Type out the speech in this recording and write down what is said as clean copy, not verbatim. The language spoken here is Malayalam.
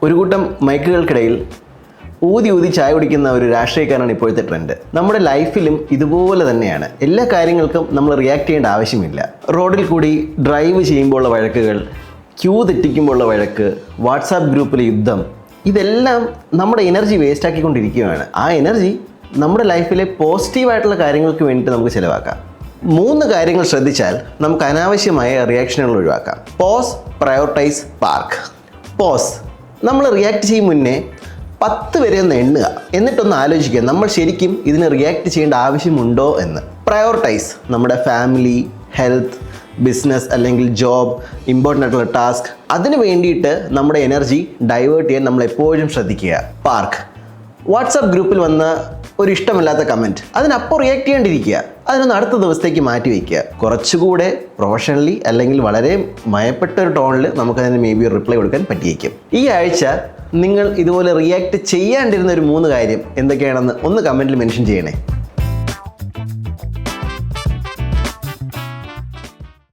ഒരു കൂട്ടം മൈക്കുകൾക്കിടയിൽ ഊതി ഊതി ചായ കുടിക്കുന്ന ഒരു രാഷ്ട്രീയക്കാരാണ് ഇപ്പോഴത്തെ ട്രെൻഡ്. നമ്മുടെ ലൈഫിലും ഇതുപോലെ തന്നെയാണ്. എല്ലാ കാര്യങ്ങൾക്കും നമ്മൾ റിയാക്ട് ചെയ്യേണ്ട ആവശ്യമില്ല. റോഡിൽ കൂടി ഡ്രൈവ് ചെയ്യുമ്പോഴുള്ള വഴക്കുകൾ, ക്യൂ തെറ്റിക്കുമ്പോഴുള്ള വഴക്ക്, വാട്സാപ്പ് ഗ്രൂപ്പിലെ യുദ്ധം, ഇതെല്ലാം നമ്മുടെ എനർജി വേസ്റ്റ് ആക്കിക്കൊണ്ടിരിക്കുകയാണ്. ആ എനർജി നമ്മുടെ ലൈഫിലെ പോസിറ്റീവായിട്ടുള്ള കാര്യങ്ങൾക്ക് വേണ്ടിയിട്ട് നമുക്ക് ചിലവാക്കാം. 3 കാര്യങ്ങൾ ശ്രദ്ധിച്ചാൽ നമുക്ക് അനാവശ്യമായ റിയാക്ഷനുകൾ ഒഴിവാക്കാം. Pause, prioritize, park. പോസ്. നമ്മൾ റിയാക്ട് ചെയ്യും മുന്നേ 10 വരെ ഒന്ന് എണ്ണുക. എന്നിട്ടൊന്ന് ആലോചിക്കുക, നമ്മൾ ശരിക്കും ഇതിന് റിയാക്ട് ചെയ്യേണ്ട ആവശ്യമുണ്ടോ എന്ന്. പ്രയോറിറ്റൈസ്. നമ്മുടെ ഫാമിലി, ഹെൽത്ത്, ബിസിനസ് അല്ലെങ്കിൽ ജോബ്, ഇമ്പോർട്ടൻ്റ് ആയിട്ടുള്ള ടാസ്ക്, അതിന് വേണ്ടിയിട്ട് നമ്മുടെ എനർജി ഡൈവേർട്ട് ചെയ്യാൻ നമ്മൾ എപ്പോഴും ശ്രദ്ധിക്കുക. പാർക്ക്. വാട്സാപ്പ് ഗ്രൂപ്പിൽ വന്ന ഒരു ഇഷ്ടമില്ലാത്ത കമൻറ്റ്, അതിനപ്പോൾ റിയാക്ട് ചെയ്യാണ്ടിരിക്കുക. അതിനൊന്ന് അടുത്ത ദിവസത്തേക്ക് മാറ്റി വയ്ക്കുക. കുറച്ചുകൂടെ പ്രൊഫഷണലി അല്ലെങ്കിൽ വളരെ മയപ്പെട്ട ഒരു ടോണിൽ നമുക്കതിന് മേ ബി റിപ്ലൈ കൊടുക്കാൻ പറ്റിയേക്കും. ഈ ആഴ്ച നിങ്ങൾ ഇതുപോലെ റിയാക്ട് ചെയ്യാണ്ടിരുന്ന ഒരു 3 കാര്യം എന്തൊക്കെയാണെന്ന് ഒന്ന് കമൻറ്റിൽ മെൻഷൻ ചെയ്യണേ.